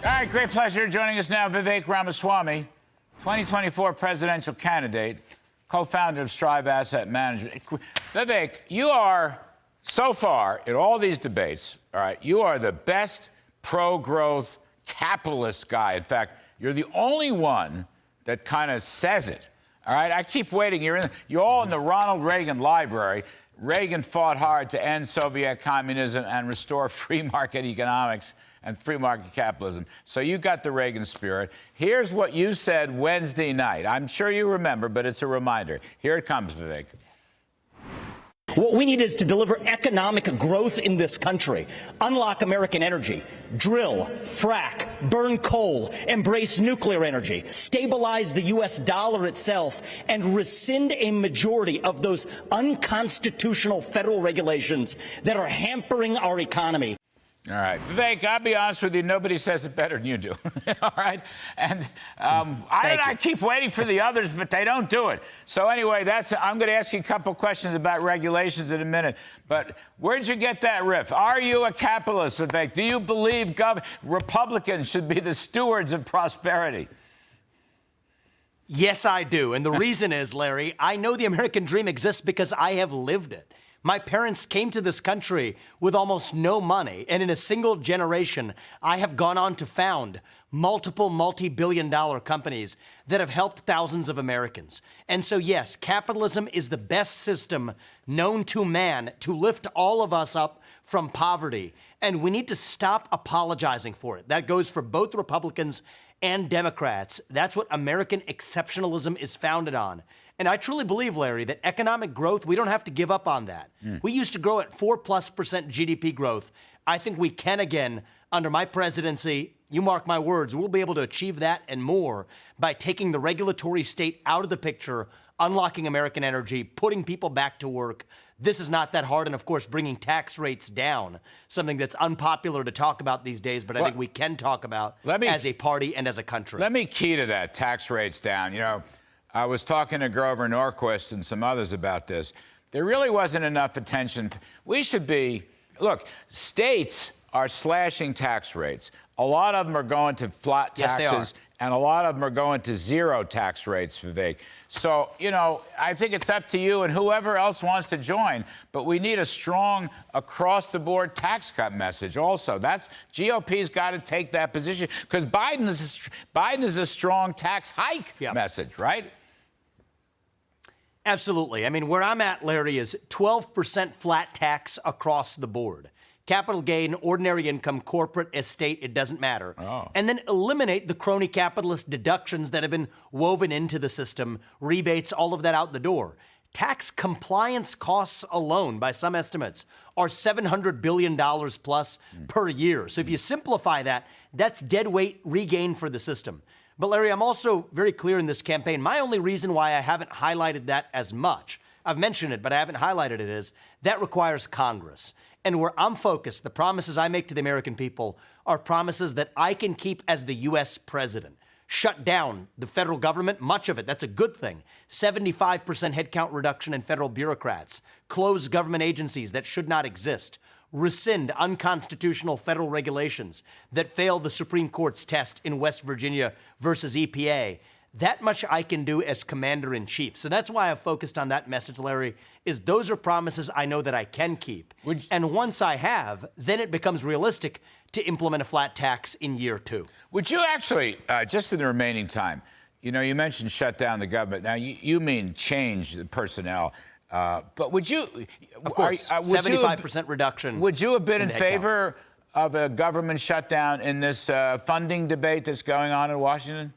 All right, great pleasure. Joining us now, Vivek Ramaswamy, 2024 presidential candidate, co-founder of Strive Asset Management. Vivek, you are, so far, in all these debates, all right, you are the best pro-growth capitalist guy. In fact, you're the only one that kind of says it. All right, I keep waiting. You're all in the Ronald Reagan Library. Reagan fought hard to end Soviet communism and restore free market economics and free market capitalism. So you got the Reagan spirit. Here's what you said Wednesday night. I'm sure you remember, but it's a reminder. Here it comes, Vivek. What we need is to deliver economic growth in this country, unlock American energy, drill, frack, burn coal, embrace nuclear energy, stabilize the U.S. dollar itself, and rescind a majority of those unconstitutional federal regulations that are hampering our economy. All right. Vivek, I'll be honest with you, nobody says it better than you do. All right? And I keep waiting for the others, but they don't do it. So anyway, I'm going to ask you a couple questions about regulations in a minute. But where'd you get that riff? Are you a capitalist, Vivek? Do you believe Republicans should be the stewards of prosperity? Yes, I do. And the reason is, Larry, I know the American dream exists because I have lived it. My parents came to this country with almost no money, and in a single generation, I have gone on to found multiple multi-billion-dollar companies that have helped thousands of Americans. And so, yes, capitalism is the best system known to man to lift all of us up from poverty, and we need to stop apologizing for it. That goes for both Republicans and Democrats. That's what American exceptionalism is founded on. And I truly believe, Larry, that economic growth, we don't have to give up on that. We used to grow at 4+% GDP growth. I think we can again under my presidency. You mark my words, we'll be able to achieve that and more by taking the regulatory state out of the picture, unlocking American energy, putting people back to work. This is not that hard. And of course, bringing tax rates down, something that's unpopular to talk about these days, but I think we can talk about as a party and as a country. Let me key to that, tax rates down. You know, I was talking to Grover Norquist and some others about this. There really wasn't enough attention. We should be, look, states are slashing tax rates. A lot of them are going to flat taxes, and a lot of them are going to zero tax rates, Vivek. So, you know, I think it's up to you and whoever else wants to join, but we need a strong across-the-board tax cut message also. GOP's got to take that position, because Biden is a strong tax hike message, right? Absolutely. I mean, where I'm at, Larry, is 12% flat tax across the board. Capital gain, ordinary income, corporate, estate, it doesn't matter. And then eliminate the crony capitalist deductions that have been woven into the system, rebates, all of that out the door. Tax compliance costs alone, by some estimates, are $700 billion plus per year. So if you simplify that, that's dead weight regain for the system. But Larry, I'm also very clear in this campaign. My only reason why I haven't highlighted that as much, I've mentioned it, but I haven't highlighted it, is that requires Congress. And where I'm focused, the promises I make to the American people are promises that I can keep as the U.S. president. Shut down the federal government, much of it, that's a good thing. 75% headcount reduction in federal bureaucrats. Close government agencies that should not exist. Rescind unconstitutional federal regulations that fail the Supreme Court's test in West Virginia versus EPA. That much I can do as commander-in-chief. So that's why I've focused on that message, Larry, is those are promises I know that I can keep. And once I have, then it becomes realistic to implement a flat tax in year 2. Would you actually, just in the remaining time, you know, you mentioned shut down the government. Now, you mean change the personnel. But would you... Of course, 75% reduction. Would you have been in favor of a government shutdown in this funding debate that's going on in Washington?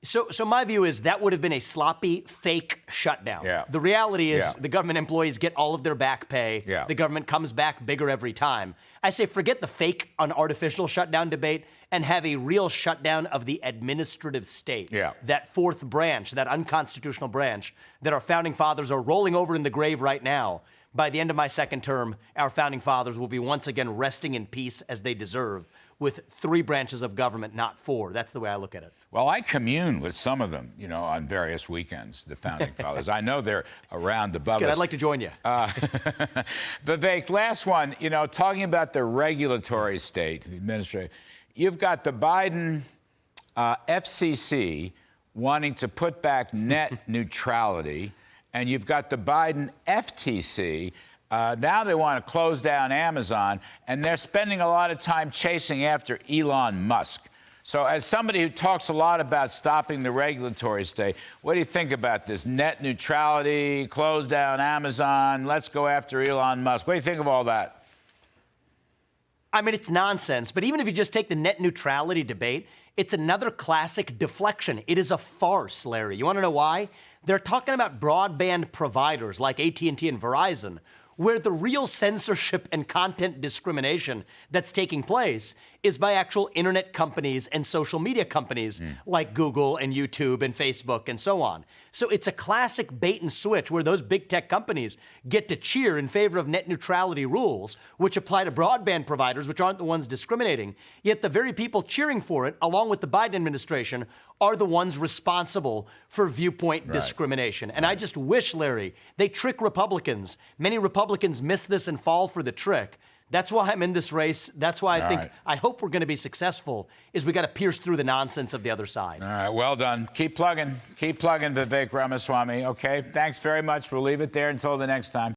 So my view is that would have been a sloppy, fake shutdown. The reality is the government employees get all of their back pay. The government comes back bigger every time. I say forget the fake, artificial shutdown debate and have a real shutdown of the administrative state. That fourth branch, that unconstitutional branch that our founding fathers are rolling over in the grave right now. By the end of my second term, our founding fathers will be once again resting in peace as they deserve, with 3 branches of government, not 4. That's the way I look at it. Well, I commune with some of them, you know, on various weekends, the founding fathers. I know they're around above us. I'd like to join you. Vivek, last one, you know, talking about the regulatory state, the administrative, You've got the Biden FCC wanting to put back net neutrality, and you've got the Biden FTC. Now they want to close down Amazon, and they're spending a lot of time chasing after Elon Musk. So as somebody who talks a lot about stopping the regulatory state, what do you think about this? Net neutrality, close down Amazon, let's go after Elon Musk. What do you think of all that? I mean, it's nonsense. But even if you just take the net neutrality debate, it's another classic deflection. It is a farce, Larry. You want to know why? They're talking about broadband providers like AT&T and Verizon, where the real censorship and content discrimination that's taking place is by actual internet companies and social media companies like Google and YouTube and Facebook and so on. So it's a classic bait and switch where those big tech companies get to cheer in favor of net neutrality rules, which apply to broadband providers, which aren't the ones discriminating. Yet the very people cheering for it, along with the Biden administration, are the ones responsible for viewpoint discrimination. And I just wish, Larry, they trick Republicans. Many Republicans miss this and fall for the trick. That's why I'm in this race. That's why I hope we're going to be successful, is we got to pierce through the nonsense of the other side. All right, well done. Keep plugging, Vivek Ramaswamy. Okay, thanks very much. We'll leave it there until the next time.